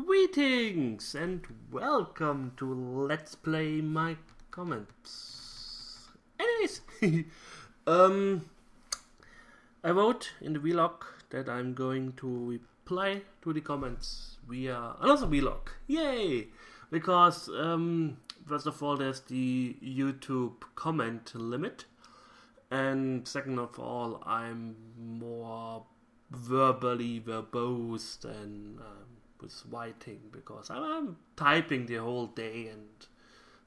Greetings and welcome to Let's Play My Comments. Anyways, I wrote in the vlog that I'm going to reply to the comments via another vlog. Yay! Because first of all, there's the YouTube comment limit, and second of all, I'm more verbally verbose than with writing, because I'm typing the whole day and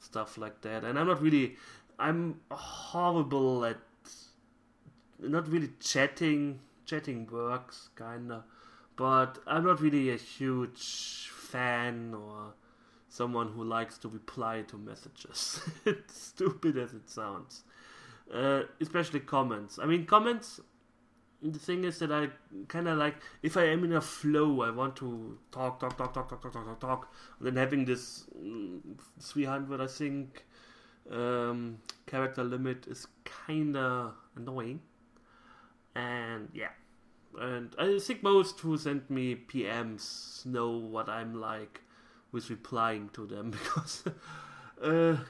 stuff like that, and I'm horrible at not really chatting works kinda, but I'm not really a huge fan or someone who likes to reply to messages. It's stupid as it sounds, especially comments. I mean, comments, the thing is that I kind of like, if I am in a flow, I want to talk, and then having this 300, I think, character limit is kind of annoying. And yeah, and I think most who send me PMs know what I'm like with replying to them, because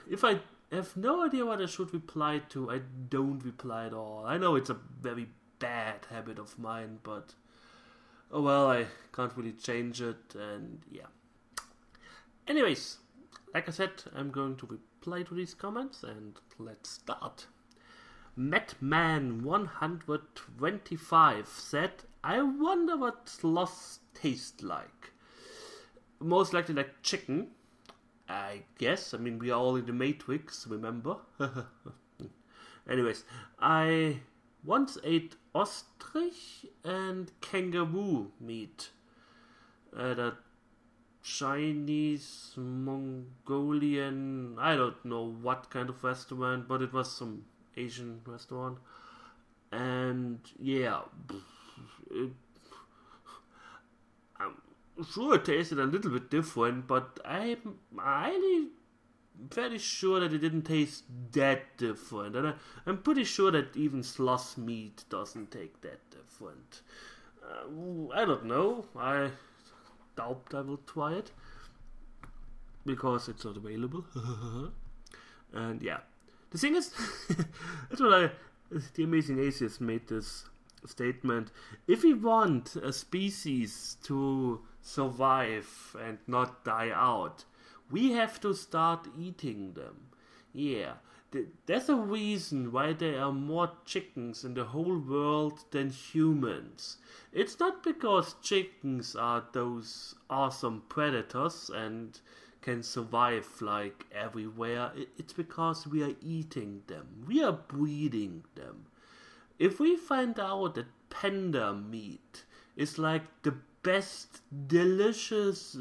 if I have no idea what I should reply to, I don't reply at all. I know it's a very bad habit of mine, but oh well, I can't really change it, and yeah. Anyways, like I said, I'm going to reply to these comments, and let's start. Madman125 said, I wonder what sloths taste like. Most likely like chicken, I guess. I mean, we are all in the Matrix, remember? Anyways, I once ate ostrich and kangaroo meat at a Chinese, Mongolian, I don't know what kind of restaurant, but it was some Asian restaurant. And yeah, I'm sure it tasted a little bit different, but I'm highly fairly sure that it didn't taste that different, and I'm pretty sure that even sloth meat doesn't taste that different. I don't know. I doubt I will try it because it's not available. And yeah, the thing is, that's what the Amazing Atheist made this statement. If we want a species to survive and not die out, we have to start eating them. Yeah, there's a reason why there are more chickens in the whole world than humans. It's not because chickens are those awesome predators and can survive like everywhere. It's because we are eating them. We are breeding them. If we find out that panda meat is like the best delicious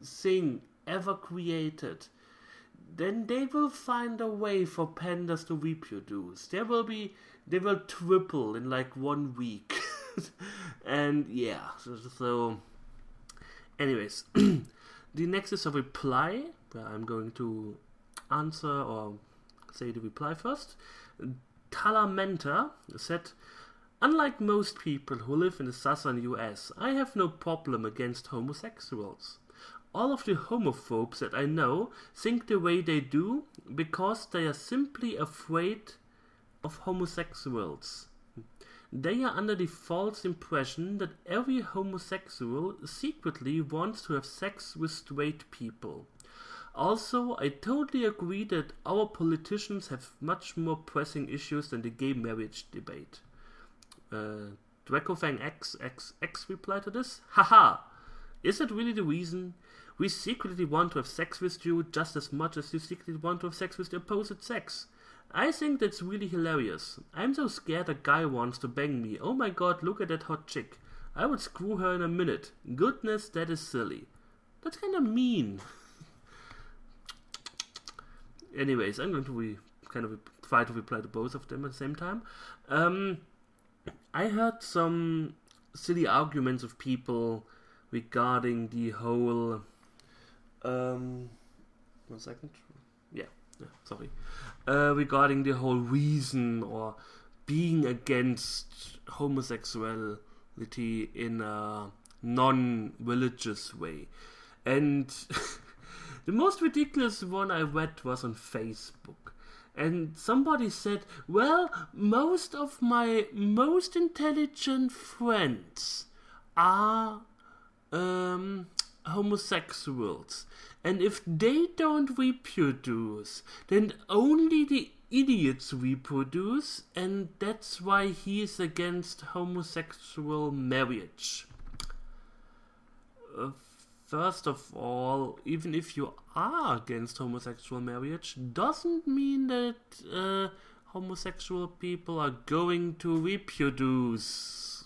thing ever created, then they will find a way for pandas to reproduce. They will triple in like 1 week. And yeah, so anyways, the next is a reply where I'm going to answer or say the reply first. Talamenta said, unlike most people who live in the southern US, I have no problem against homosexuals. All of the homophobes that I know think the way they do because they are simply afraid of homosexuals. They are under the false impression that every homosexual secretly wants to have sex with straight people. Also, I totally agree that our politicians have much more pressing issues than the gay marriage debate. Dracofang XXX replied to this. Haha! Is that really the reason? We secretly want to have sex with you just as much as you secretly want to have sex with the opposite sex. I think that's really hilarious. I'm so scared a guy wants to bang me. Oh my god, look at that hot chick. I would screw her in a minute. Goodness, that is silly. That's kind of mean. Anyways, I'm going to try to reply to both of them at the same time. I heard some silly arguments of people regarding the whole 1 second. Sorry. Regarding the whole reason or being against homosexuality in a non-religious way. And the most ridiculous one I read was on Facebook. And somebody said, well, most of my most intelligent friends are homosexuals. And if they don't reproduce, then only the idiots reproduce, and that's why he is against homosexual marriage. First of all, even if you are against homosexual marriage, doesn't mean that homosexual people are going to reproduce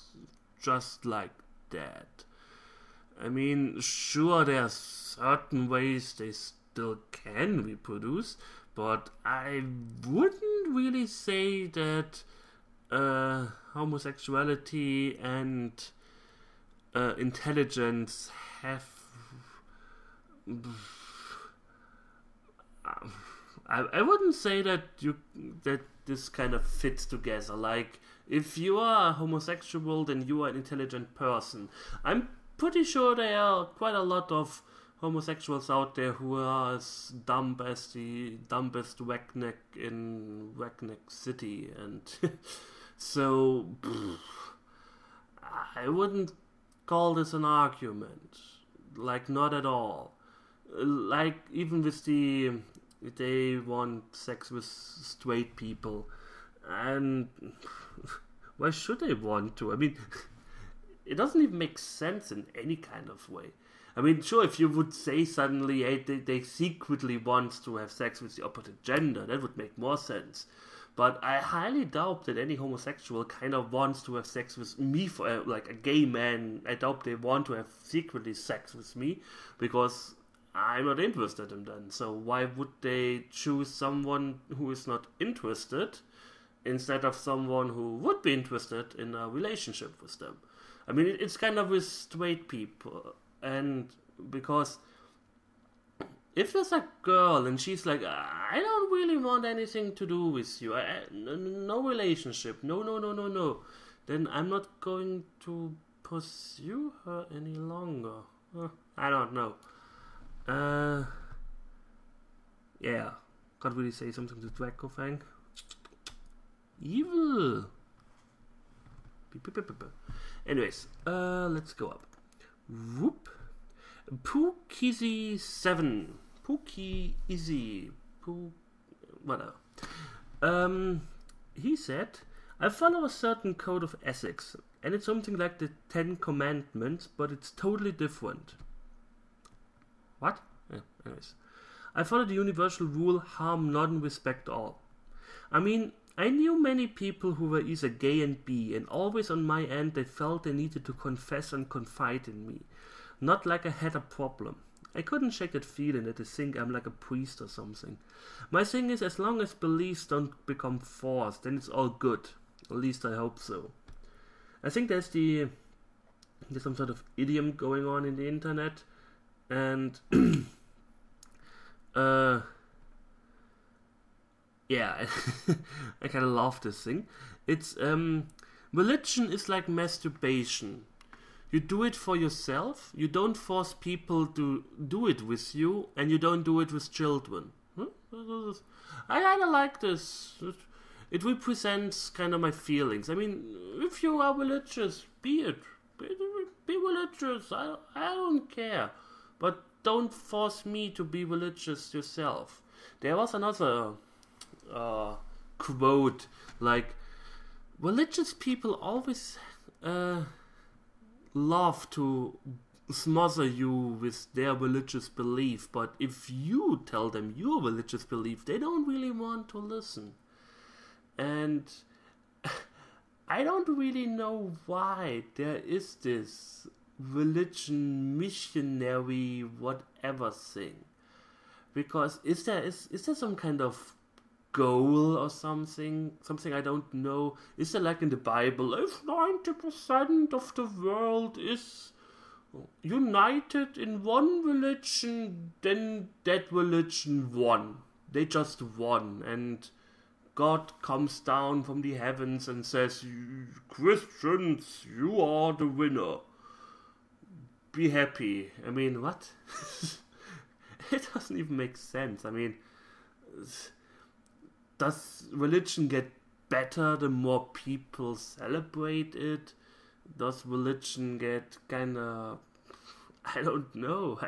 just like that. I mean, sure, there are certain ways they still can reproduce, but I wouldn't really say that homosexuality and intelligence have... I wouldn't say that this kind of fits together. Like, if you are homosexual, then you are an intelligent person. I'm pretty sure there are quite a lot of homosexuals out there who are as dumb as the dumbest whackneck in Whackneck City, and so I wouldn't call this an argument. Like, not at all. Like, even with they want sex with straight people, and why should they want to? I mean, it doesn't even make sense in any kind of way. I mean, sure, if you would say suddenly, hey, they secretly want to have sex with the opposite gender, that would make more sense. But I highly doubt that any homosexual kind of wants to have sex with me, for like a gay man. I doubt they want to have secretly sex with me, because I'm not interested in them. So why would they choose someone who is not interested instead of someone who would be interested in a relationship with them? I mean, it's kind of with straight people, and because if there's a girl and she's like, I don't really want anything to do with you, no relationship, no, then I'm not going to pursue her any longer. I don't know. Yeah, can't really say something to Dracofang. Evil. Anyways, let's go up. Whoop. Pookizzy7. Pookizzy. Whatever. He said, I follow a certain code of ethics, and it's something like the 10 Commandments, but it's totally different. What? Yeah, anyways. I follow the universal rule, harm none, respect all. I mean, I knew many people who were either gay and bi, and always on my end they felt they needed to confess and confide in me. Not like I had a problem. I couldn't shake that feeling that they think I'm like a priest or something. My thing is, as long as beliefs don't become forced, then it's all good. At least I hope so. I think there's some sort of idiom going on in the internet, and yeah, I kind of love this thing. It's religion is like masturbation. You do it for yourself. You don't force people to do it with you, and you don't do it with children. I kind of like this. It represents kind of my feelings. I mean, if you are religious, be it. Be religious. I don't care. But don't force me to be religious yourself. There was another quote, like, religious people always love to smother you with their religious belief, but if you tell them your religious belief, they don't really want to listen. And I don't really know why there is this religion missionary whatever thing, because is there some kind of goal or something I don't know? Is there, like in the Bible, if 90% of the world is united in one religion, then that religion won. They just won, and God comes down from the heavens and says, Christians, you are the winner. be happy. I mean, what? It doesn't even make sense. I mean, does religion get better the more people celebrate it? Does religion get kinda... I don't know.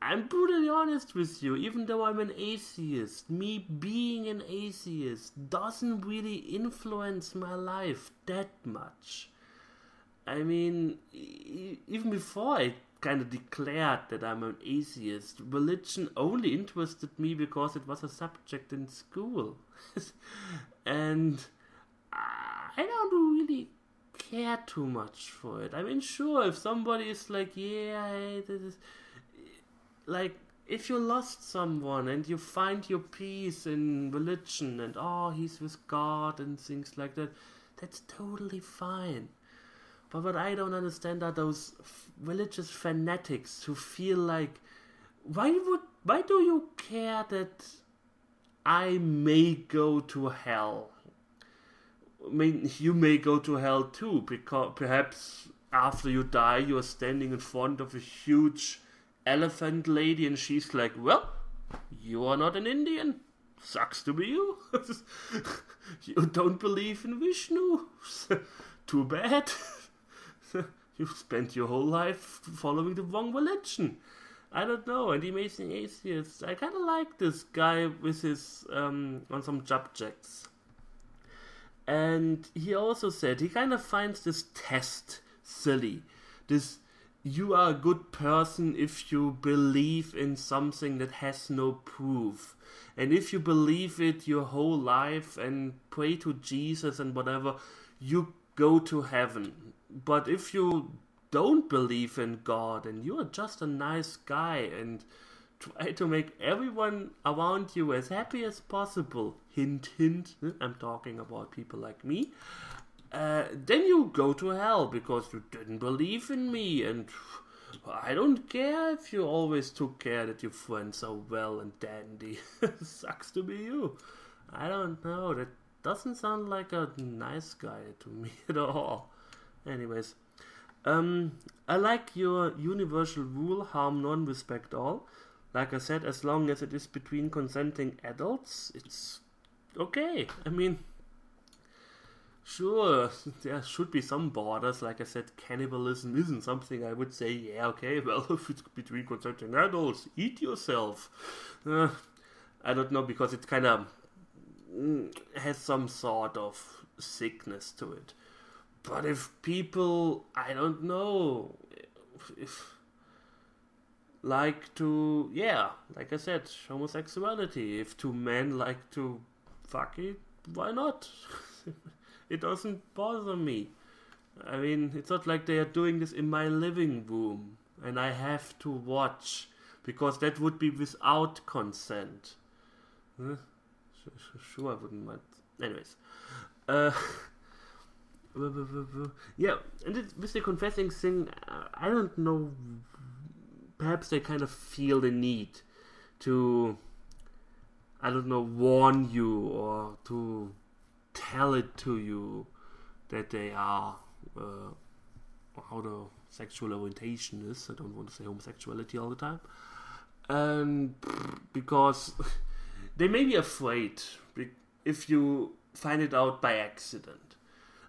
I'm brutally honest with you, even though I'm an atheist, me being an atheist doesn't really influence my life that much. I mean, even before I kind of declared that I'm an atheist, religion only interested me because it was a subject in school. And I don't really care too much for it. I mean, sure, if somebody is like, yeah, this is... Like, if you lost someone and you find your peace in religion and, oh, he's with God and things like that, that's totally fine. But what I don't understand are those religious fanatics who feel like, why do you care that I may go to hell? I mean, you may go to hell too, because perhaps after you die, you're standing in front of a huge elephant lady and she's like, well, you are not an Indian. Sucks to be you. You don't believe in Vishnu. Too bad. You spent your whole life following the wrong religion. I don't know. And the Amazing Atheist, I kind of like this guy with his on some subjects. And he also said he kind of finds this test silly. This, you are a good person if you believe in something that has no proof. And if you believe it your whole life and pray to Jesus and whatever, you go to heaven. But if you don't believe in God and you are just a nice guy and try to make everyone around you as happy as possible, hint, hint, I'm talking about people like me, then you go to hell because you didn't believe in me, and I don't care if you always took care that your friends are well and dandy. Sucks to be you. I don't know, that doesn't sound like a nice guy to me at all. Anyways, I like your universal rule, harm none, respect all. Like I said, as long as it is between consenting adults, it's okay. I mean, sure, there should be some borders. Like I said, cannibalism isn't something I would say, yeah, okay, well, if it's between consenting adults, eat yourself. I don't know, because it kind of has some sort of sickness to it. But if people, I don't know, if like to, yeah, like I said, homosexuality, if two men like to fuck it, why not? It doesn't bother me. I mean, it's not like they are doing this in my living room and I have to watch, because that would be without consent. Sure, I wouldn't mind. Anyways. Yeah, and with the confessing thing, I don't know, perhaps they kind of feel the need to, I don't know, warn you or to tell it to you that they are, how the sexual orientation is. I don't want to say homosexuality all the time. And because they may be afraid if you find it out by accident.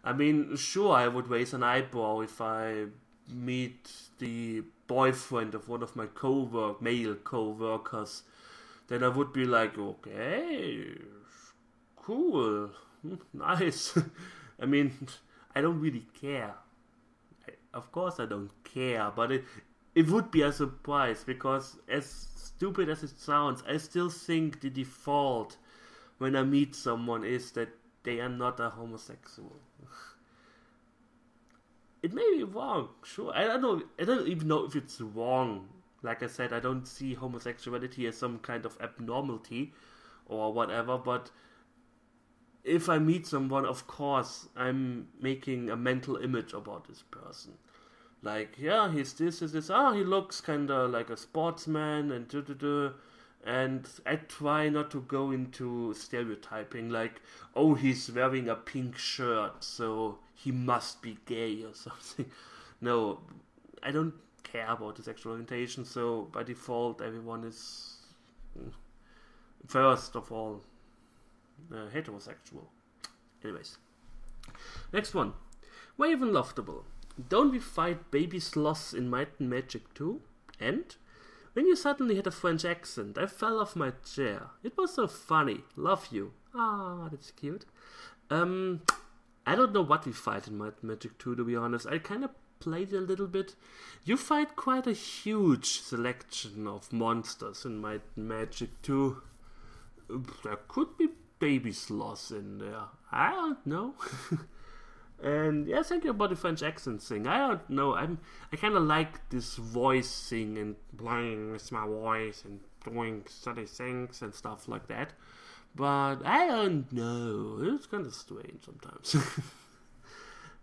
I mean, sure, I would raise an eyebrow if I meet the boyfriend of one of my male co-workers. Then I would be like, okay, cool, nice. I mean, I don't really care. Of course I don't care, but it would be a surprise, because as stupid as it sounds, I still think the default when I meet someone is that they are not a homosexual. It may be wrong, sure. I don't even know if it's wrong. Like I said, I don't see homosexuality as some kind of abnormality or whatever, but if I meet someone, of course, I'm making a mental image about this person. Like, yeah, he's this, he looks kinda like a sportsman, and I try not to go into stereotyping, like, oh, he's wearing a pink shirt, so he must be gay or something. No, I don't care about the sexual orientation, so by default everyone is first of all heterosexual. Anyways, next one. Raven Loftable. Don't we fight baby sloths in Might and Magic 2? And when you suddenly had a French accent, I fell off my chair. It was so funny. Love you. Ah, that's cute. I don't know what we fight in Might and Magic 2, to be honest. I kind of played a little bit. You fight quite a huge selection of monsters in Might and Magic 2. There could be baby sloths in there. I don't know. And yeah, thank you about the French accent thing. I don't know. I kind of like this voice thing and playing with my voice and doing silly things and stuff like that. But I don't know. It's kind of strange sometimes.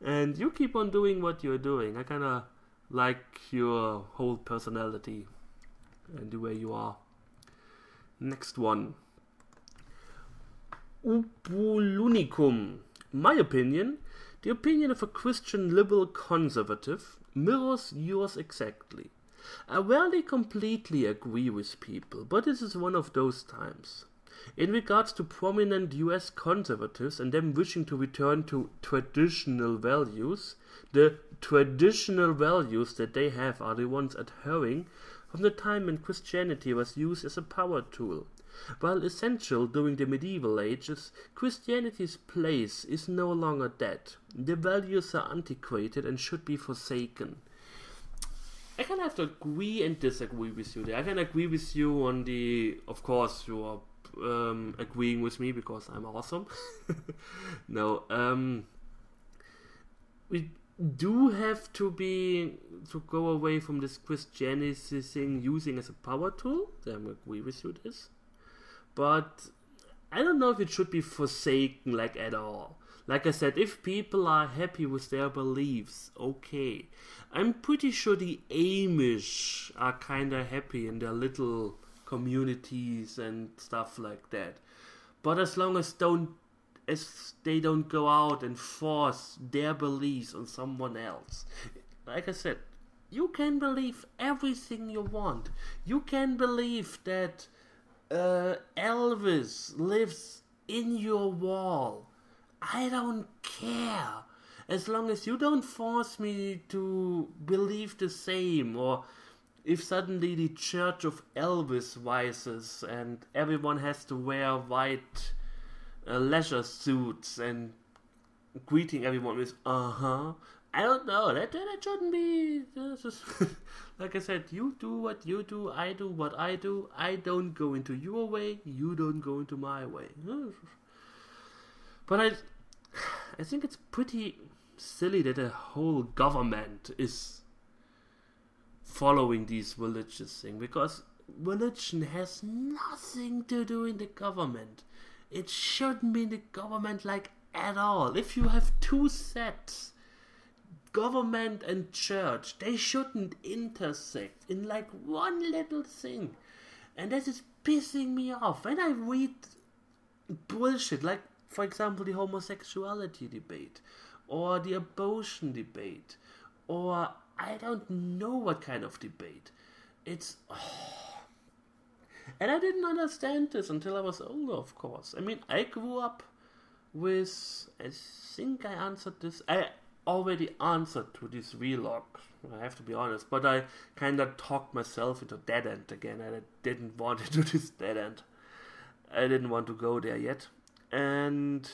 And you keep on doing what you're doing. I kind of like your whole personality and the way you are. Next one. Upulunicum. My opinion. The opinion of a Christian liberal conservative mirrors yours exactly. I rarely completely agree with people, but this is one of those times. In regards to prominent US conservatives and them wishing to return to traditional values, the traditional values that they have are the ones adhering from the time when Christianity was used as a power tool. While essential during the medieval ages, Christianity's place is no longer that. The values are antiquated and should be forsaken. I kind of have to agree and disagree with you there. I can agree with you on the, of course, you are agreeing with me because I'm awesome. No, we do have to go away from this Christianity thing using as a power tool. I agree with you this. But I don't know if it should be forsaken like at all. Like I said, if people are happy with their beliefs, okay. I'm pretty sure the Amish are kinda happy in their little communities and stuff like that. But as long as they don't go out and force their beliefs on someone else. Like I said, you can believe everything you want. You can believe that Elvis lives in your wall. I don't care. As long as you don't force me to believe the same, or if suddenly the Church of Elvis rises and everyone has to wear white leisure suits and greeting everyone with I don't know, that shouldn't be. Like I said, you do what you do, I do what I do. I don't go into your way, you don't go into my way. But I think it's pretty silly that the whole government is following these religious things, because religion has nothing to do in the government. It shouldn't be in the government like at all. If you have two sets, government and church, they shouldn't intersect in like one little thing. And that is pissing me off. When I read bullshit, like for example the homosexuality debate, or the abortion debate, or I don't know what kind of debate. It's... And I didn't understand this until I was older, of course. I mean, I grew up with... I think I answered this... I already answered to this vlog, I have to be honest, but I kind of talked myself into dead end again, and I didn't want to do this dead end. I didn't want to go there yet. And...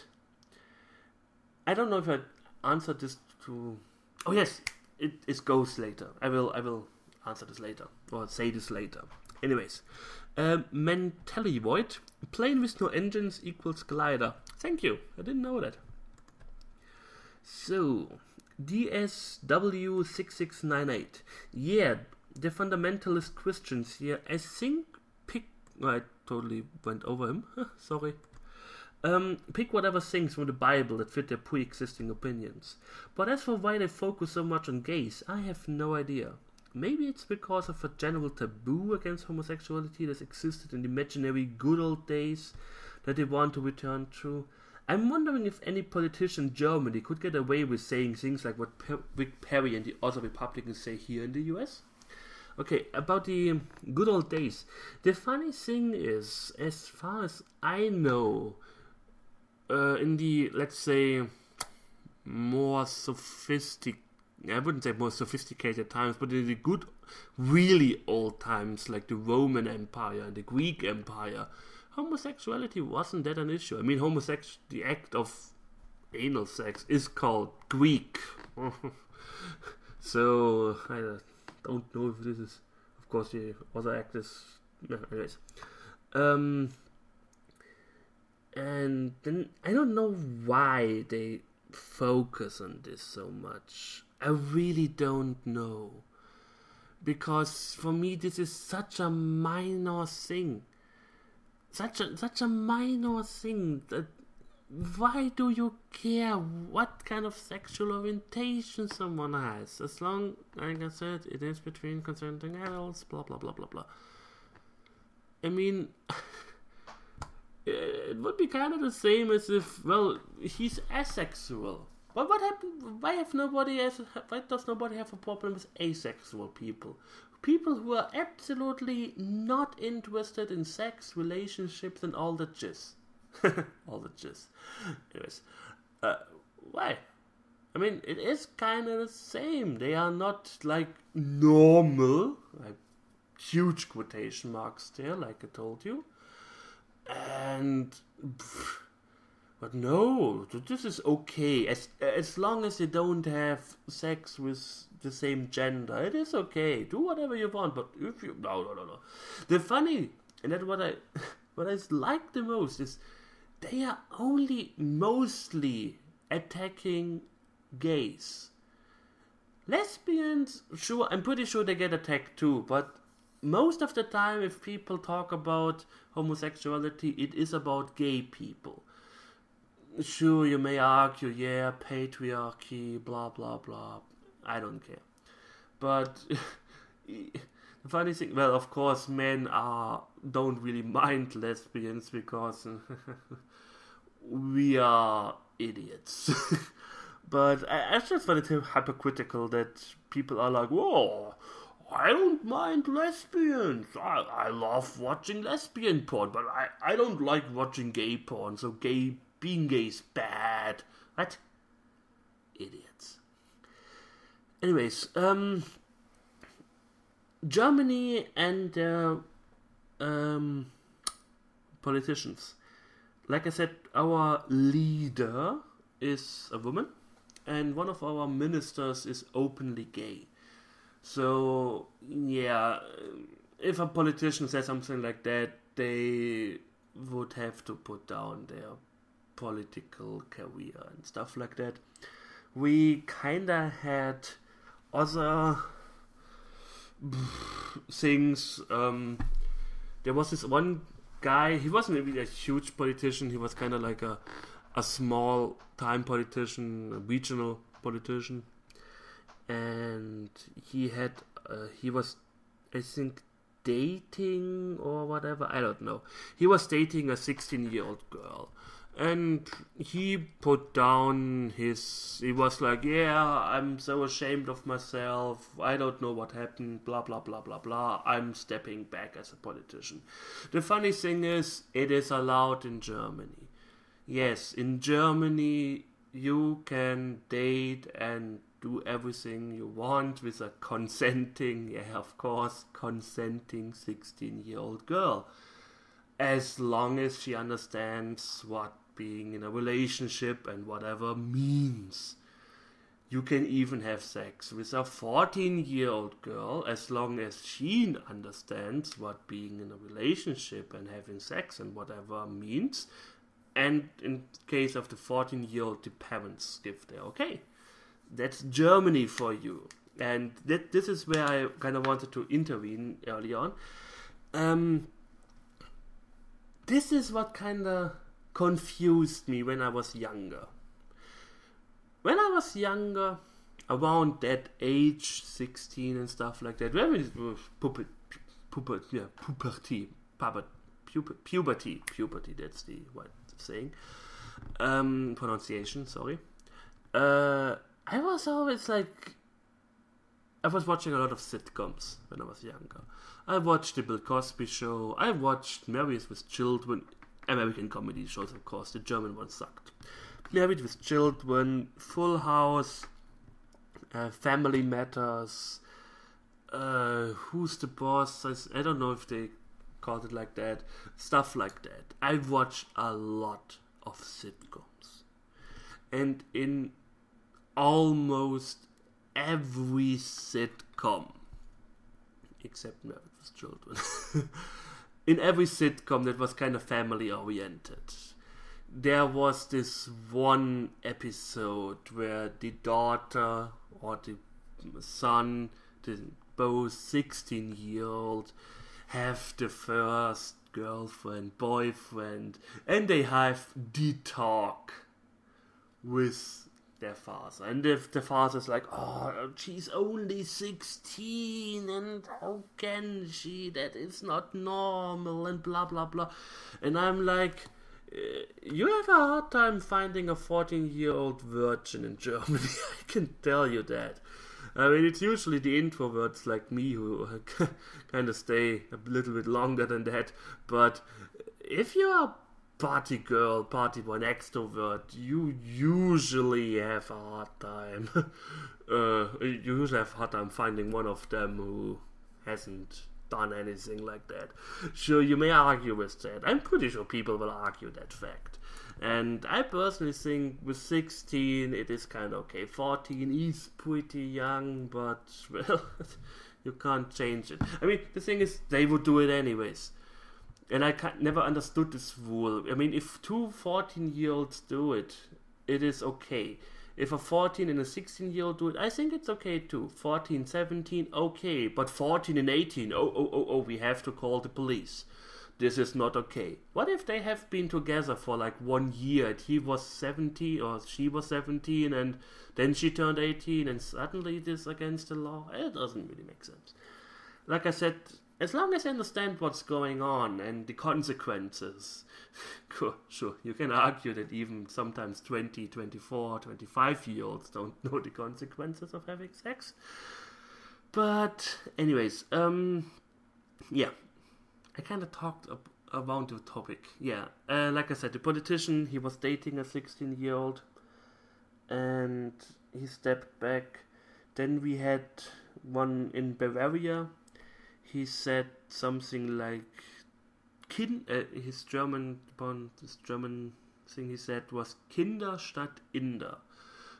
I don't know if I answered this to... Oh yes! It goes later. I will answer this later, or say this later. Anyways, Mentally Void, plane with no engines equals glider. Thank you. I didn't know that. So, DSW6698. Yeah, the fundamentalist Christians here. I think I totally went over him. Sorry. Pick whatever things from the Bible that fit their pre-existing opinions. But as for why they focus so much on gays, I have no idea. Maybe it's because of a general taboo against homosexuality that existed in the imaginary good old days that they want to return to. I'm wondering if any politician in Germany could get away with saying things like what Rick Perry and the other Republicans say here in the US. Okay, about the good old days. The funny thing is, as far as I know, in the, let's say, more sophisticated, I wouldn't say more sophisticated times, but in the good, really old times, like the Roman Empire and the Greek Empire, homosexuality wasn't that an issue. I mean, the act of anal sex is called Greek. So, I don't know if this is, of course, the other act is, no, anyways. And then, I don't know why they focus on this so much. I really don't know. Because, for me, this is such a minor thing. Such a minor thing that why do you care what kind of sexual orientation someone has? As long, like I said, it is between consenting adults, blah blah blah blah blah. I mean, it would be kind of the same as if, well, he's asexual. But what happened? Why does nobody have a problem with asexual people? People who are absolutely not interested in sex, relationships, and all the jizz. All the jizz. Anyways, why? I mean, it is kind of the same. They are not like normal, like huge quotation marks there, like I told you. But no, this is okay. As long as you don't have sex with the same gender, it is okay. Do whatever you want, but if you... No. The funny, and that's what I like the most, is they are only mostly attacking gays. Lesbians, sure, I'm pretty sure they get attacked too, but most of the time if people talk about homosexuality, it is about gay people. Sure, you may argue, yeah, patriarchy, blah, blah, blah. I don't care. But the funny thing, well, of course, men don't really mind lesbians because we are idiots. But I just find it hypocritical that people are like, whoa, I don't mind lesbians. I love watching lesbian porn, but I don't like watching gay porn, so being gay is bad. What? Idiots. Anyways, Germany and their politicians. Like I said, our leader is a woman, and one of our ministers is openly gay. So, yeah, if a politician says something like that, they would have to put down their political career and stuff like that. We kinda had other things. There was this one guy, he wasn't really a huge politician, he was kinda like a small time politician, a regional politician, and he was, I think, dating or whatever, I don't know. He was dating a 16-year-old girl. And he put down he was like, yeah, I'm so ashamed of myself, I don't know what happened, blah, blah, blah, blah, blah, I'm stepping back as a politician. The funny thing is, it is allowed in Germany. Yes, in Germany, you can date and do everything you want with a consenting 16-year-old girl. As long as she understands what being in a relationship and whatever means. You can even have sex with a 14-year-old girl as long as she understands what being in a relationship and having sex and whatever means. And in case of the 14-year-old, the parents give their okay. That's Germany for you. And this is where I kind of wanted to intervene early on. This is what kind of confused me when I was younger. When I was younger, around that age, 16 and stuff like that, puberty, that's the right saying. Pronunciation, sorry. I was always like, I was watching a lot of sitcoms when I was younger. I watched The Bill Cosby Show. I watched Married with Children. American comedy shows, of course. The German one sucked. Married with Children, Full House, Family Matters, Who's the Boss? I don't know if they called it like that. Stuff like that. I watched a lot of sitcoms. And in almost every sitcom, except Married with Children, in every sitcom that was kind of family oriented, there was this one episode where the daughter or the son, both 16-year-old, have the first girlfriend, boyfriend, and they have the talk with their father. And if the father's like, oh, she's only 16 and how can she? That is not normal and blah blah blah. And I'm like, you have a hard time finding a 14-year-old virgin in Germany. I can tell you that. I mean, it's usually the introverts like me who kind of stay a little bit longer than that. But if you're a party girl, party boy, an extrovert, you usually have a hard time. You usually have a hard time finding one of them who hasn't done anything like that. Sure, you may argue with that. I'm pretty sure people will argue that fact. And I personally think with 16 it is kind of okay. 14 is pretty young, but, well, you can't change it. I mean, the thing is, they would do it anyways. And I never understood this rule. I mean, if two 14-year-olds do it, it is okay. If a 14 and a 16-year-old do it, I think it's okay too. 14, 17, okay. But 14 and 18, oh, we have to call the police. This is not okay. What if they have been together for like 1 year and he was 17 or she was 17 and then she turned 18 and suddenly it is against the law? It doesn't really make sense. Like I said, as long as I understand what's going on and the consequences, sure, you can argue that even sometimes 20, 24, 25-year-olds don't know the consequences of having sex. But anyways, yeah. I kind of talked around the topic. Yeah, like I said, the politician, he was dating a 16-year-old and he stepped back. Then we had one in Bavaria. He said something like, his German thing he said was Kinder statt Inder,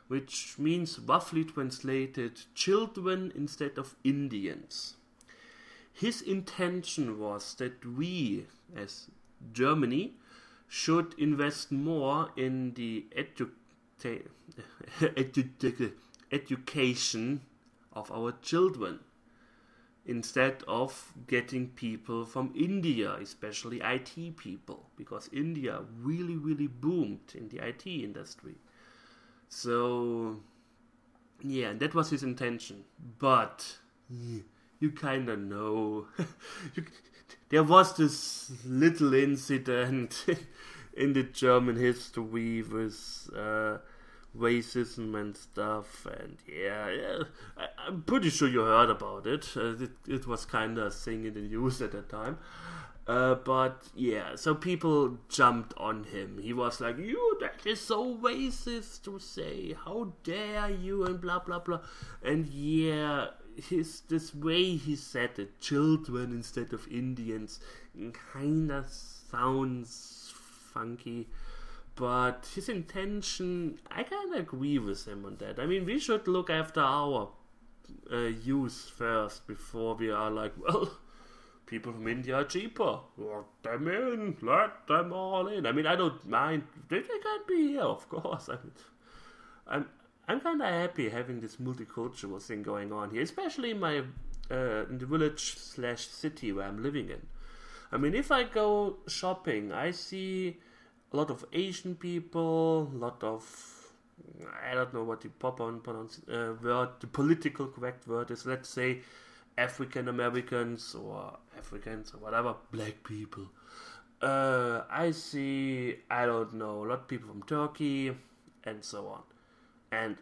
which means roughly translated children instead of Indians. His intention was that we, as Germany, should invest more in the education of our children, instead of getting people from India, especially IT people, because India really, really boomed in the IT industry. So, yeah, that was his intention. But you kind of know. There was this little incident in the German history with racism and stuff, and yeah, I'm pretty sure you heard about it. It was kind of a thing in the news at the time. But yeah, so people jumped on him. He was like, that is so racist to say. How dare you, and blah, blah, blah. And yeah, this way he said it, children instead of Indians, kind of sounds funky, but his intention, I kind of agree with him on that. I mean, we should look after our youth first before we are like, well, people from India are cheaper, let them in, let them all in. I mean, I don't mind, they can't be here, of course. I'm kind of happy having this multicultural thing going on here, especially in my in the village/city where I'm living in. I mean, if I go shopping, I see a lot of Asian people, a lot of, I don't know what the proper word, the political correct word is. Let's say African Americans or Africans or whatever, black people. I see, I don't know, a lot of people from Turkey and so on. And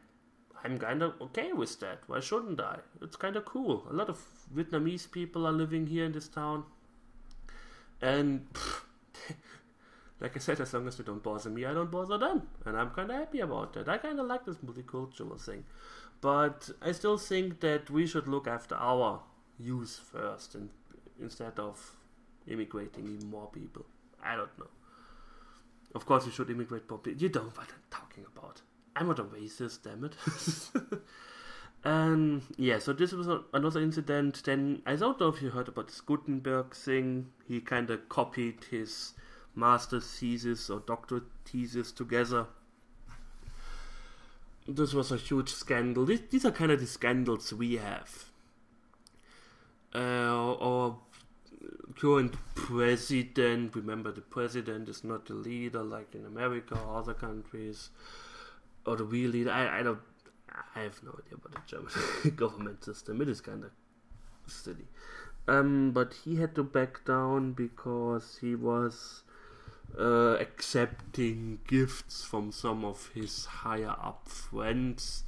I'm kind of okay with that. Why shouldn't I? It's kind of cool. A lot of Vietnamese people are living here in this town. And like I said, as long as they don't bother me, I don't bother them. And I'm kind of happy about that. I kind of like this multicultural thing. But I still think that we should look after our youth first instead of immigrating even more people. I don't know. Of course you should immigrate more people. You don't know what I'm talking about. I'm not a racist, damn it. And yeah, so this was another incident. Then, I don't know if you heard about this Gutenberg thing. He kind of copied his master's thesis or doctorate thesis together. This was a huge scandal. These are kind of the scandals we have. Our current president, remember the president is not the leader like in America or other countries. Or the real leader. I have no idea about the German government system. It is kind of silly. But he had to back down because he was accepting gifts from some of his higher up friends.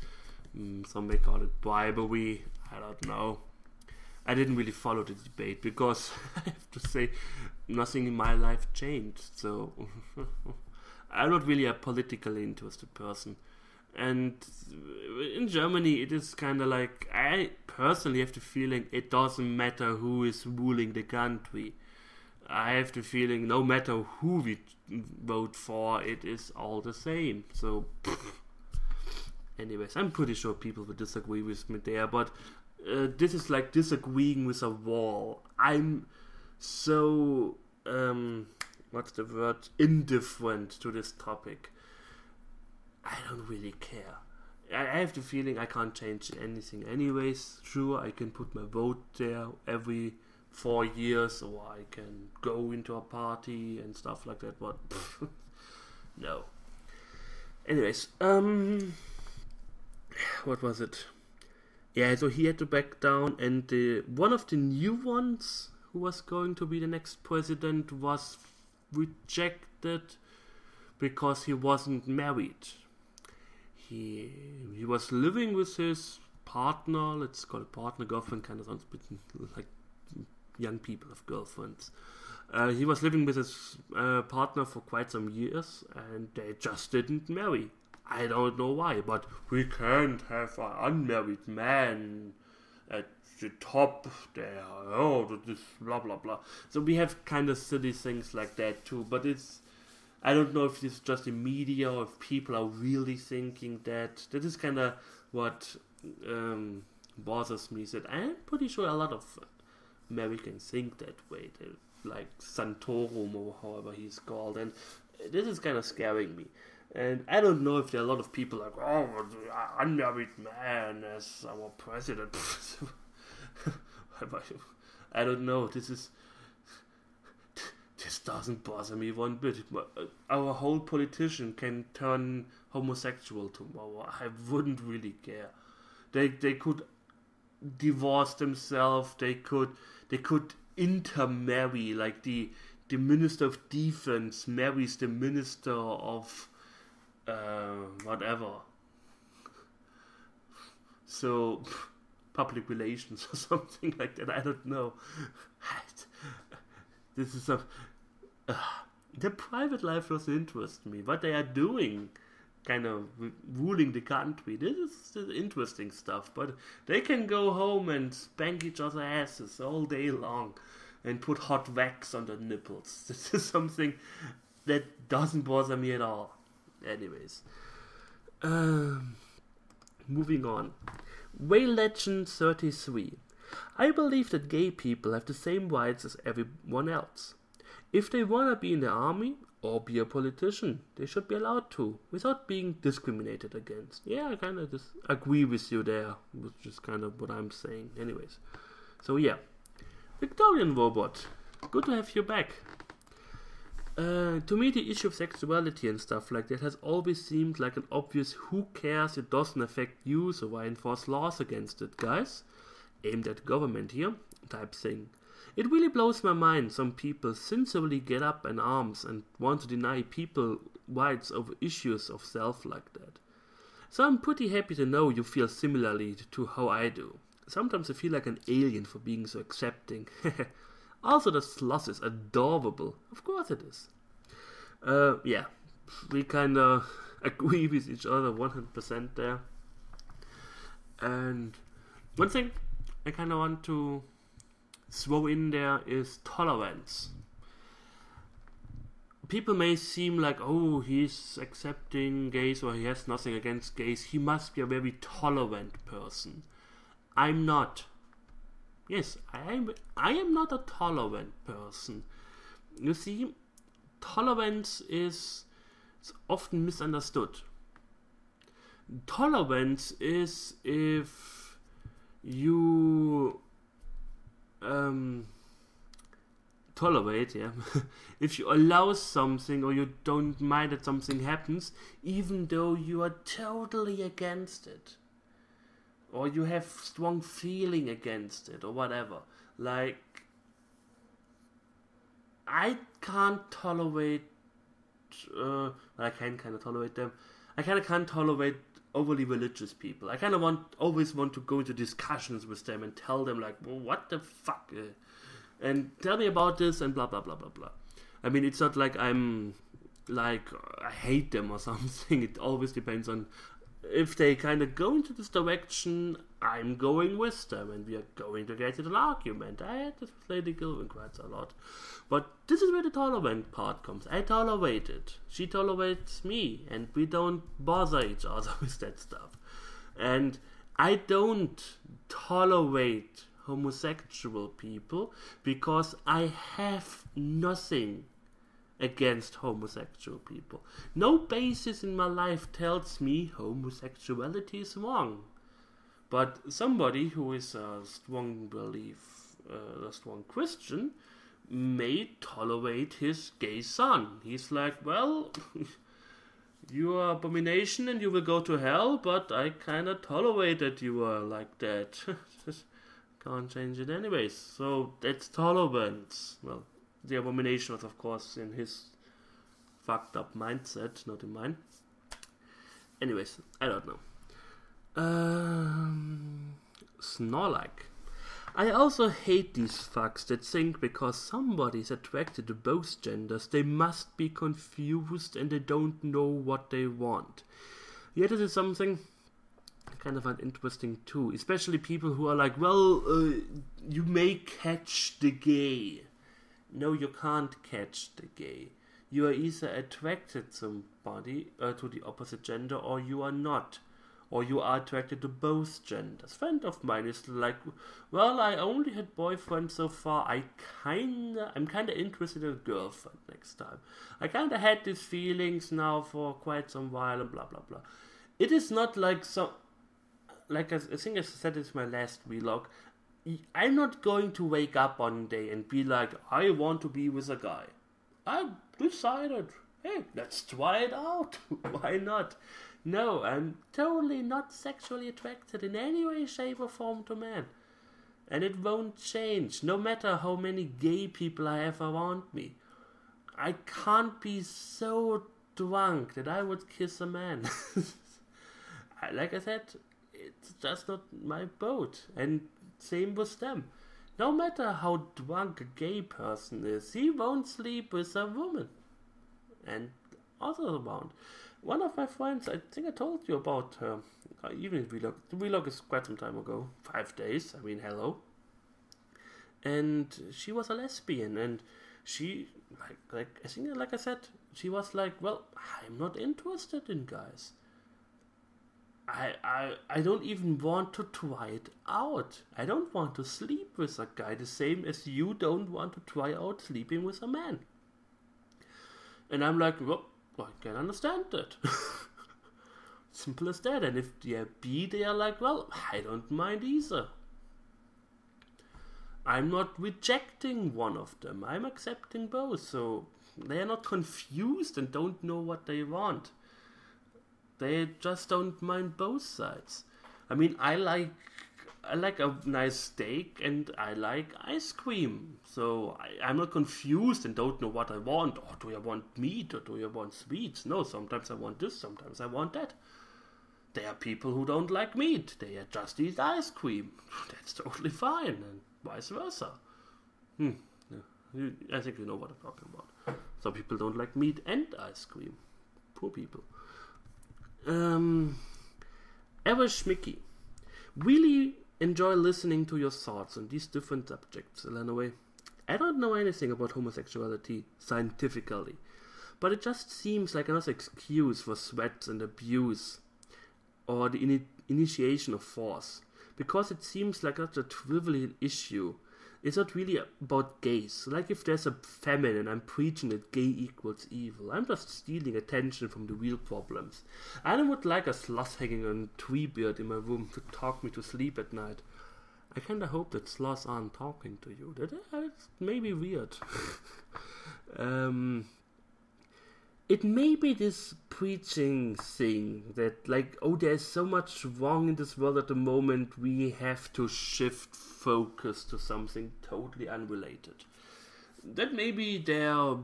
Some may call it bribery. I don't know. I didn't really follow the debate because I have to say nothing in my life changed. So I'm not really a politically interested person. And in Germany, it is kind of like, I personally have the feeling it doesn't matter who is ruling the country. I have the feeling no matter who we vote for, it is all the same. So, anyways, I'm pretty sure people will disagree with me there, but this is like disagreeing with a wall. I'm so, what's the word, indifferent to this topic. I don't really care. I have the feeling I can't change anything anyways. Sure, I can put my vote there every 4 years, or I can go into a party and stuff like that, but no. Anyways, what was it? Yeah, so he had to back down, and one of the new ones who was going to be the next president was rejected because he wasn't married. He was living with his partner, let's call it partner, girlfriend, kind of sounds a bit like young people have girlfriends. He was living with his partner for quite some years, and they just didn't marry. I don't know why, but we can't have an unmarried man at the top there. Oh, this blah blah blah. So we have kind of silly things like that too, but I don't know if this is just the media or if people are really thinking that. That is kind of what bothers me. That I'm pretty sure a lot of Americans think that way. They, like Santorum or however he's called. And this is kind of scaring me. And I don't know if there are a lot of people like, oh, unmarried man as our president. I don't know. This doesn't bother me one bit. Our whole politician can turn homosexual tomorrow. I wouldn't really care. They could divorce themselves. They could intermarry. Like the Minister of Defense marries the Minister of whatever. So public relations or something like that. I don't know. This is the private life doesn't interest me. What they are doing, kind of ruling the country, this is interesting stuff. But they can go home and spank each other's asses all day long and put hot wax on their nipples. This is something that doesn't bother me at all. Anyways, moving on. Whale Legend 33. I believe that gay people have the same rights as everyone else. If they wanna be in the army or be a politician, they should be allowed to, without being discriminated against. Yeah, I kind of agree with you there, which is kind of what I'm saying. Anyways, so yeah. Victorian Robot, good to have you back. To me, the issue of sexuality and stuff like that has always seemed like an obvious who cares, it doesn't affect you, so why enforce laws against it, guys? Aimed at government here, type thing. It really blows my mind some people sincerely get up in arms and want to deny people rights over issues of self like that. So I'm pretty happy to know you feel similarly to how I do. Sometimes I feel like an alien for being so accepting. Also, the sloth is adorable. Of course it is. Yeah, we kinda agree with each other 100% there. And one thing I kinda want to throw in there is tolerance. People may seem like, oh, he's accepting gays or he has nothing against gays. He must be a very tolerant person. I'm not. Yes, I am not a tolerant person. You see, tolerance is often misunderstood. Tolerance is if you tolerate, yeah, if you allow something or you don't mind that something happens, even though you are totally against it, or you have strong feeling against it, or whatever. Like, I can't tolerate. I can kind of tolerate them. I kind of can't tolerate overly religious people. I kind of always want to go into discussions with them and tell them like, well, what the fuck, and tell me about this and blah blah blah blah blah. I mean, it's not like I'm like I hate them or something. It always depends on if they kind of go into this direction. I'm going with them, and we are going to get into an argument. I had this with Lady Gilvin quite a lot, but this is where the tolerant part comes. I tolerate it. She tolerates me, and we don't bother each other with that stuff. And I don't tolerate homosexual people because I have nothing against homosexual people. No basis in my life tells me homosexuality is wrong. But somebody who is a strong a strong Christian, may tolerate his gay son. He's like, well, you are abomination and you will go to hell, but I kind of tolerate that you are like that. Can't change it anyways. So that's tolerance. Well, the abomination was, of course, in his fucked up mindset, not in mine. Anyways, I don't know. Snorlax. I also hate these fucks that think because somebody is attracted to both genders, they must be confused and they don't know what they want. Yeah, this is something I kind of find interesting too, especially people who are like, well, you may catch the gay. No, you can't catch the gay. You are either attracted to somebody, to the opposite gender, or you are not. Or you are attracted to both genders. A friend of mine is like, well, I only had boyfriends so far. I'm kinda interested in a girlfriend next time. I kinda had these feelings now for quite some while and blah blah blah. It is not like I think I said it in my last vlog. I'm not going to wake up one day and be like, I want to be with a guy. I decided, hey, let's try it out. Why not? No, I'm totally not sexually attracted in any way, shape or form to men. And it won't change, no matter how many gay people I have around me. I can't be so drunk that I would kiss a man. Like I said, it's just not my boat. And same with them. No matter how drunk a gay person is, he won't sleep with a woman. And other around. One of my friends, I think I told you about her, evening vlog. The vlog is quite some time ago, 5 days, I mean, hello. And she was a lesbian, and she, like I said, she was like, well, I'm not interested in guys. I don't even want to try it out. I don't want to sleep with a guy, the same as you don't want to try out sleeping with a man. And I'm like, well, I can understand that. Simple as that. And if they are bi, they are like, well, I don't mind either. I'm not rejecting one of them. I'm accepting both. So they are not confused and don't know what they want. They just don't mind both sides. I mean, I like I like a nice steak and I like ice cream. So I'm not confused and don't know what I want. Or do I want meat or do I want sweets? No, sometimes I want this, sometimes I want that. There are people who don't like meat. They just eat ice cream. That's totally fine, and vice versa. Yeah. I think you know what I'm talking about. Some people don't like meat and ice cream. Poor people. Ever Schmicky. Really enjoy listening to your thoughts on these different subjects, Elanarae. I don't know anything about homosexuality scientifically, but it just seems like another excuse for threats and abuse, or the initiation of force, because it seems like such a trivial issue. It's not really about gays. Like if there's a famine and I'm preaching that gay equals evil, I'm just stealing attention from the real problems. I would like a sloth hanging on a tree beard in my room to talk me to sleep at night. I kinda hope that sloths aren't talking to you. That's maybe weird. It may be this preaching thing that, like, oh, there's so much wrong in this world at the moment, we have to shift focus to something totally unrelated. That may be their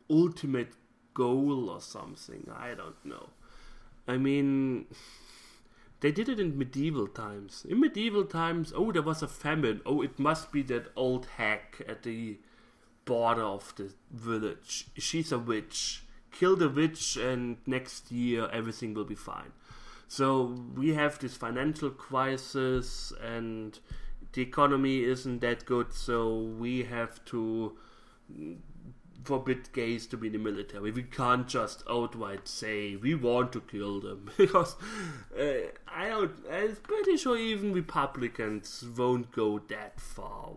ultimate goal or something, I don't know. I mean, they did it in medieval times. In medieval times, oh, there was a famine. Oh, it must be that old hag at the border of the village. She's a witch. Kill the witch and next year everything will be fine. So we have this financial crisis and the economy isn't that good, so we have to forbid gays to be in the military. We can't just outright say we want to kill them, because I'm pretty sure even Republicans won't go that far.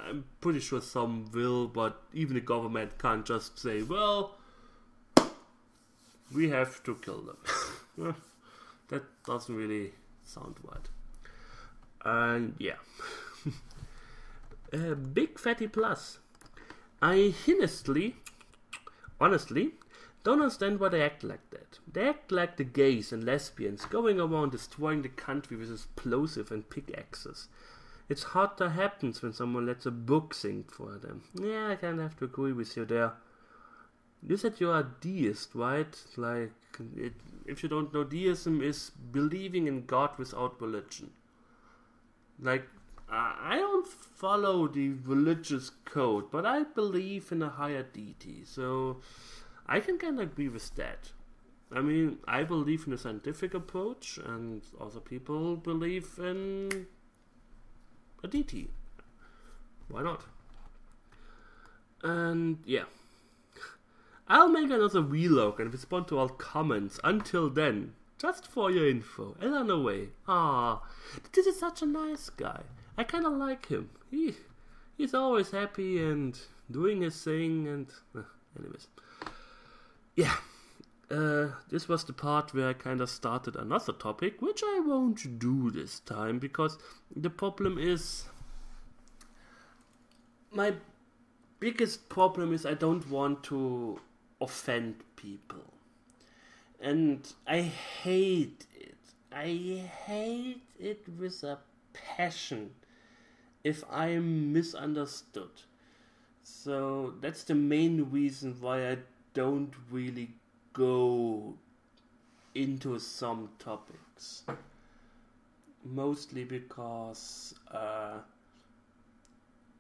I'm pretty sure some will, but even the government can't just say, well, we have to kill them. That doesn't really sound right. And yeah. Big Fatty Plus. I honestly, don't understand why they act like that. They act like the gays and lesbians going around destroying the country with explosive and pickaxes. It's hard that happens when someone lets a book sing for them. Yeah, I kind of have to agree with you there. You said you're a deist, right? Like, if you don't know, deism is believing in God without religion. Like, I don't follow the religious code, but I believe in a higher deity, so I can kind of agree with that. I mean, I believe in a scientific approach, and other people believe in a deity. Why not? And yeah. I'll make another vlog and respond to all comments. Until then, just for your info, Elanarae. This is such a nice guy. I kind of like him. He's always happy and doing his thing and... anyways. Yeah. This was the part where I kind of started another topic, which I won't do this time, because the problem is... My biggest problem is I don't want to offend people. And I hate it. I hate it with a passion if I am misunderstood. So that's the main reason why I don't really go into some topics. Mostly because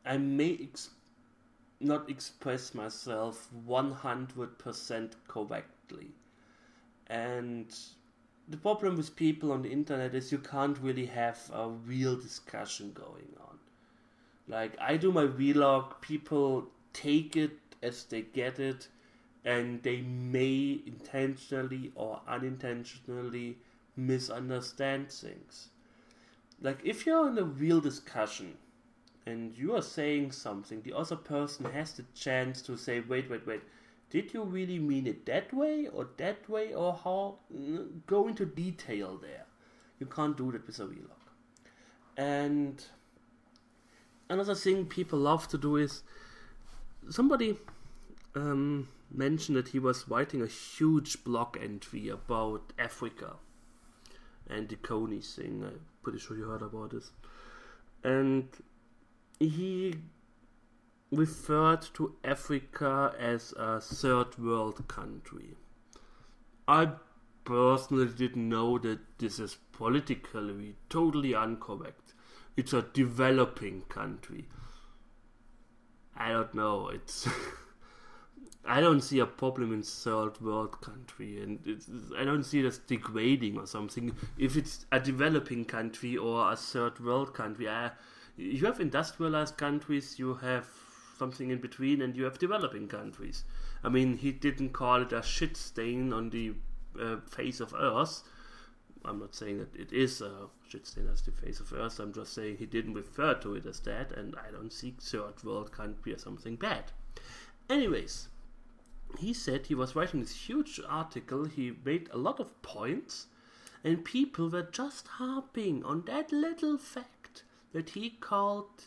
I may not express myself 100% correctly. And the problem with people on the internet is you can't really have a real discussion going on. Like, I do my vlog, people take it as they get it, and they may intentionally or unintentionally misunderstand things. Like, if you're in a real discussion and you are saying something, the other person has the chance to say, wait, did you really mean it that way, or how? Go into detail there. You can't do that with a vlog. And another thing people love to do is, somebody mentioned that he was writing a huge blog entry about Africa and the Coney thing. I'm pretty sure you heard about this. and he referred to Africa as a third world country. I personally didn't know that this is politically totally incorrect. It's a developing country. I don't know. It's I don't see a problem in third world country, and I don't see it as degrading or something. If it's a developing country or a third world country, you have industrialized countries, you have something in between, and you have developing countries. I mean, he didn't call it a shit stain on the face of Earth. I'm not saying that it is a shit stain as the face of Earth. I'm just saying he didn't refer to it as that, and I don't see third world country as something bad. Anyways, he said he was writing this huge article. He made a lot of points, and people were just harping on that little fact that he called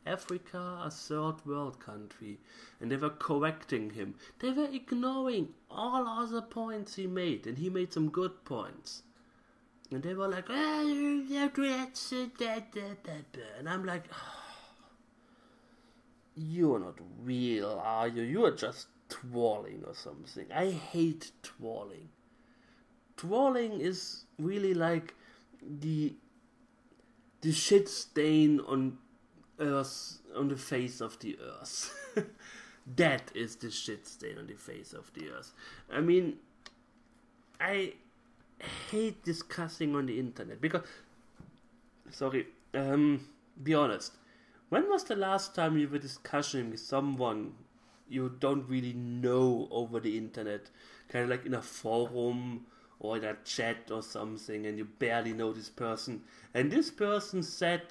Africa a third world country, and they were correcting him. They were ignoring all other points he made, and he made some good points. And they were like, and I'm like, you're not real, are you? You're just twirling or something. I hate twirling. Twirling is really like the shit stain on Earth, on the face of the Earth. That is the shit stain on the face of the Earth. I mean, I hate discussing on the internet because, be honest, when was the last time you were discussing with someone you don't really know over the internet, kind of like in a forum or in a chat or something, and you barely know this person, and this person said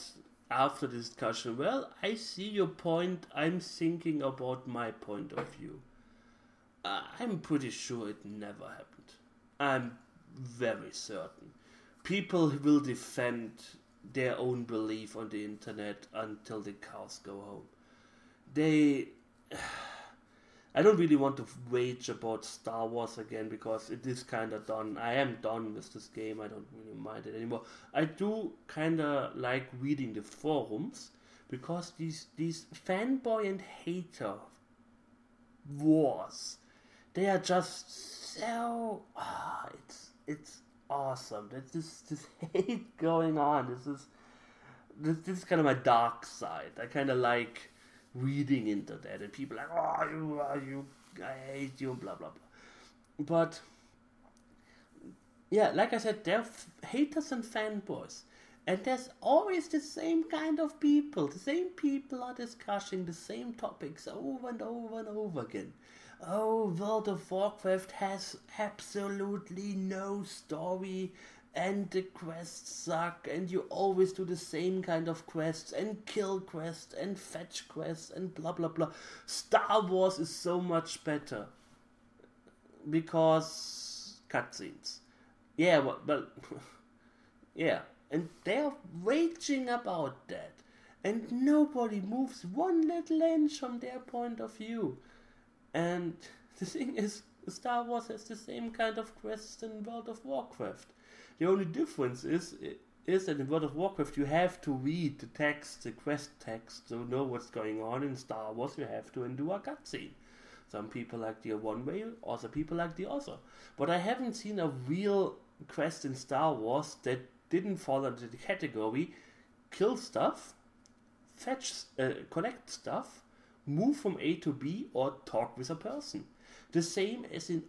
after the discussion, well, I see your point, I'm thinking about my point of view. I'm pretty sure it never happened. I'm very certain. People will defend their own belief on the internet until the cows go home. I don't really want to rage about Star Wars again because it is kind of done. I am done with this game. I don't really mind it anymore. I do kind of like reading the forums because these fanboy and hater wars, they are just so it's awesome. There's this hate going on. This is kind of my dark side. I kind of like reading into that, and people are like, I hate you, blah blah blah. But yeah, like I said, they're haters and fanboys, and there's always the same kind of people. The same people are discussing the same topics over and over and over again. Oh, World of Warcraft has absolutely no story, and the quests suck, and you always do the same kind of quests, and kill quests, and fetch quests, and blah blah blah. Star Wars is so much better because cutscenes. Yeah, well, yeah, and they're raging about that, and nobody moves one little inch from their point of view. And the thing is, Star Wars has the same kind of quests in World of Warcraft. The only difference is that in World of Warcraft you have to read the text, the quest text, to know what's going on. In Star Wars you have to do a cutscene. Some people like the one way, other people like the other. But I haven't seen a real quest in Star Wars that didn't fall into the category kill stuff, fetch, collect stuff, move from A to B, or talk with a person. The same as in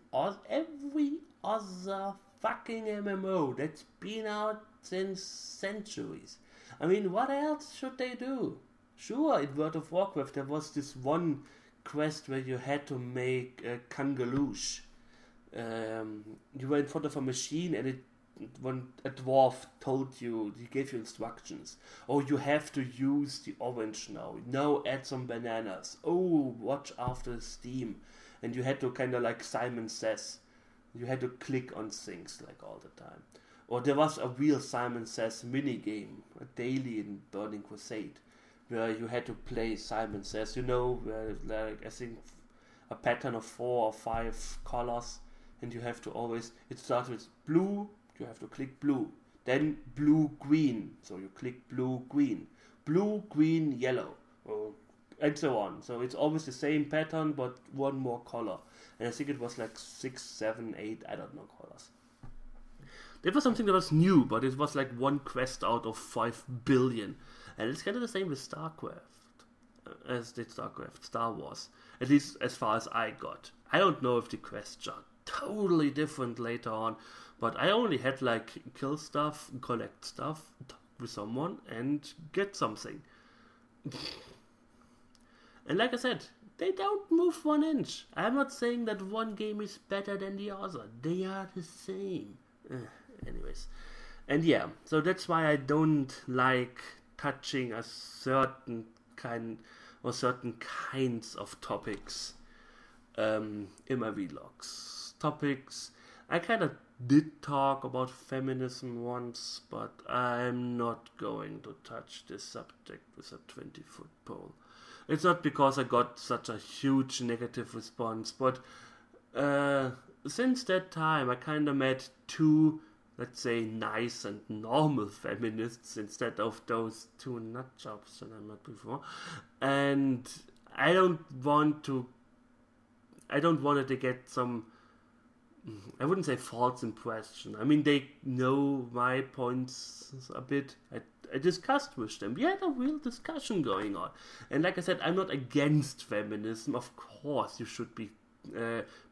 every other fucking MMO that's been out since centuries. I mean, what else should they do? Sure, in World of Warcraft there was this one quest where you had to make a kangaloosh. You were in front of a machine and a dwarf told you, he gave you instructions. Oh, you have to use the orange now. Now add some bananas. Oh, watch after steam. And you had to kind of like Simon Says. You had to click on things like all the time. Or there was a real Simon Says minigame, a daily in Burning Crusade, where you had to play Simon Says, where like I think a pattern of 4 or 5 colors, and you have to always, it starts with blue, you have to click blue, then blue green, so you click blue green, blue, green, yellow, and so on. So it's always the same pattern, but one more color. And I think it was like 6, 7, 8, I don't know, colors. That was something that was new, but it was like one quest out of 5 billion. And it's kind of the same with StarCraft, as did StarCraft, Star Wars. At least as far as I got. I don't know if the quests are totally different later on, but I only had like kill stuff, collect stuff, talk with someone, and get something. And like I said, they don't move 1 inch. I'm not saying that one game is better than the other. They are the same. Anyways. And yeah, so that's why I don't like touching a certain kind or certain kinds of topics in my vlogs. Topics, I kind of did talk about feminism once, but I'm not going to touch this subject with a 20-foot pole. It's not because I got such a huge negative response, but since that time I kind of met 2, let's say, nice and normal feminists instead of those 2 nutjobs that I met before. And I don't want it to get some, I wouldn't say false impression. I mean, they know my points a bit. I discussed with them. We had a real discussion going on. And like I said, I'm not against feminism. Of course, you should be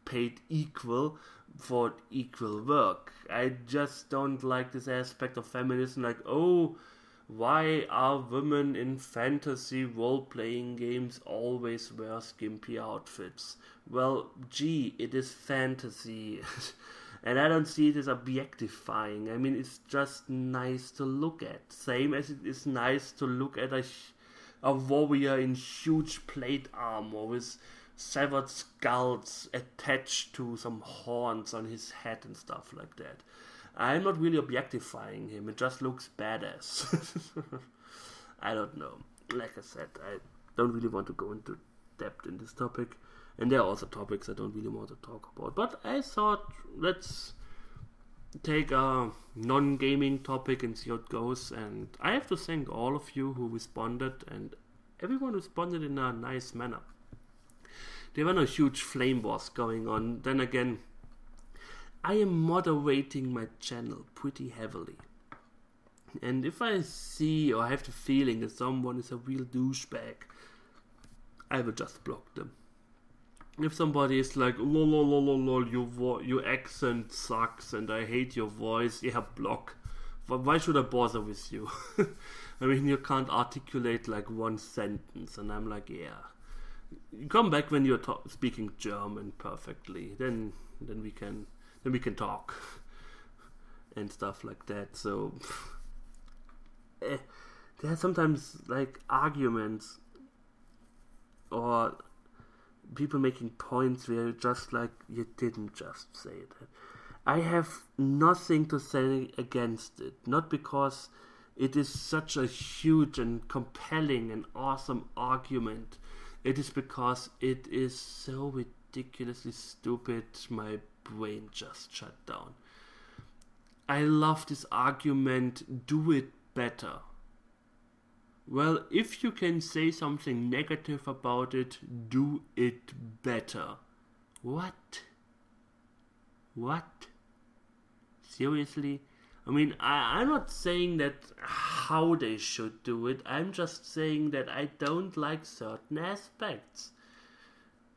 paid equal for equal work. I just don't like this aspect of feminism, like, oh, why are women in fantasy role-playing games always wear skimpy outfits? Well, gee, it is fantasy. And I don't see it as objectifying. I mean, it's just nice to look at. Same as it is nice to look at a warrior in huge plate armor with severed skulls attached to some horns on his head and stuff like that. I'm not really objectifying him, it just looks badass. I don't know. Like I said, I don't really want to go into depth in this topic. And there are also topics I don't really want to talk about. But I thought, let's take a non-gaming topic and see how it goes. And I have to thank all of you who responded, and everyone responded in a nice manner. There were no huge flame wars going on. Then again, I am moderating my channel pretty heavily. And if I see or have the feeling that someone is a real douchebag, I will just block them. If somebody is like, lol, your accent sucks and I hate your voice, yeah, block. Why should I bother with you? I mean, you can't articulate like one sentence, and I'm like, yeah. You come back when you're speaking German perfectly, then we can talk and stuff like that. So there are sometimes like arguments or people making points where you're just like, you didn't just say that. I have nothing to say against it, not because it is such a huge and compelling and awesome argument. It is because it is so ridiculously stupid, my brain just shut down. I love this argument, do it better. Well, if you can say something negative about it, do it better. What? Seriously? I mean, I'm not saying that how they should do it. I'm just saying that I don't like certain aspects.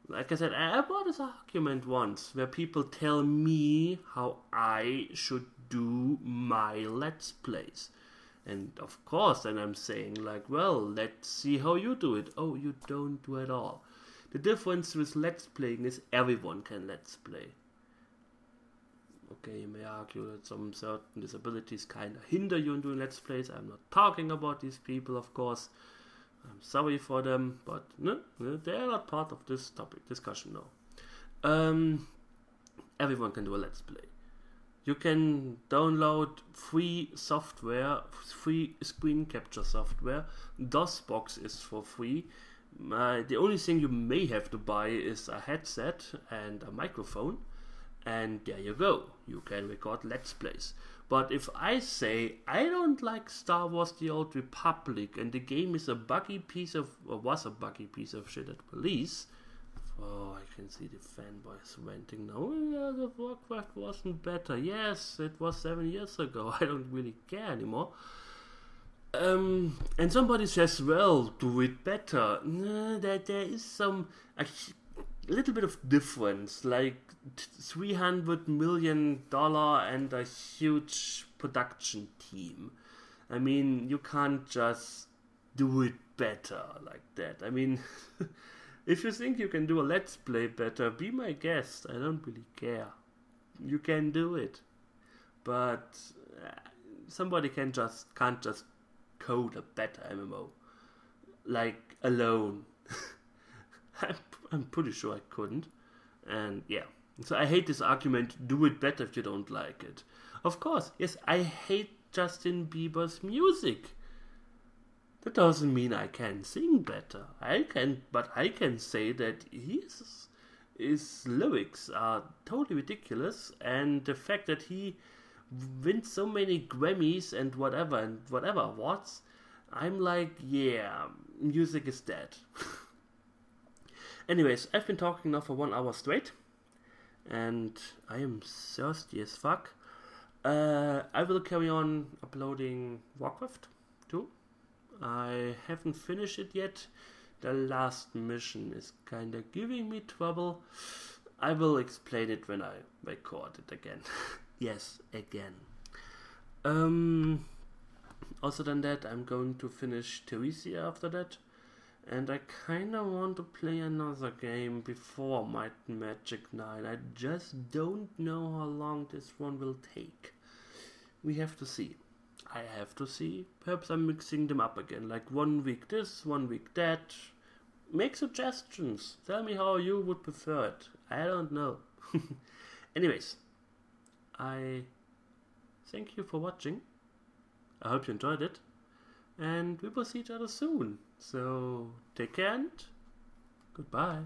Like I said, I brought this argument once where people tell me how I should do my Let's Plays. And of course, then I'm saying like, well, let's see how you do it. Oh, you don't do it all. The difference with Let's Playing is everyone can Let's Play. Okay, you may argue that some certain disabilities kind of hinder you in doing Let's Plays. I'm not talking about these people, of course. I'm sorry for them, but no, they are not part of this topic discussion now. Everyone can do a Let's Play. You can download free software, free screen capture software. DOSBox is for free. The only thing you may have to buy is a headset and a microphone. and there you go. You can record Let's Plays. But if I say I don't like Star Wars The Old Republic and the game is a buggy piece of, or was a buggy piece of shit at release, oh, I can see the fanboys ranting now. Oh, yeah, the Warcraft wasn't better. Yes, it was 7 years ago. I don't really care anymore. And somebody says, well, do it better. No, there is some a little bit of difference, like $300 million and a huge production team. I mean, you can't just do it better like that. I mean, if you think you can do a Let's Play better, be my guest. I don't really care. You can do it, but somebody can't just code a better MMO, like alone. I'm pretty sure I couldn't, and yeah. So I hate this argument, do it better if you don't like it. Of course, yes, I hate Justin Bieber's music. That doesn't mean I can sing better. But I can say that his lyrics are totally ridiculous, and the fact that he wins so many Grammys and whatever awards, I'm like, yeah, music is dead. Anyways, I've been talking now for 1 hour straight, and I am thirsty as fuck. I will carry on uploading Warcraft 2. I haven't finished it yet. The last mission is kinda giving me trouble. I will explain it when I record it again. Yes, again. Also than that, I'm going to finish Theresia after that. And I kinda want to play another game before Might and Magic 9. I just don't know how long this one will take. We have to see. I have to see. Perhaps I'm mixing them up again. Like 1 week this, 1 week that. Make suggestions. Tell me how you would prefer it. I don't know. Anyways, I thank you for watching. I hope you enjoyed it. And we will see each other soon. So take care and goodbye.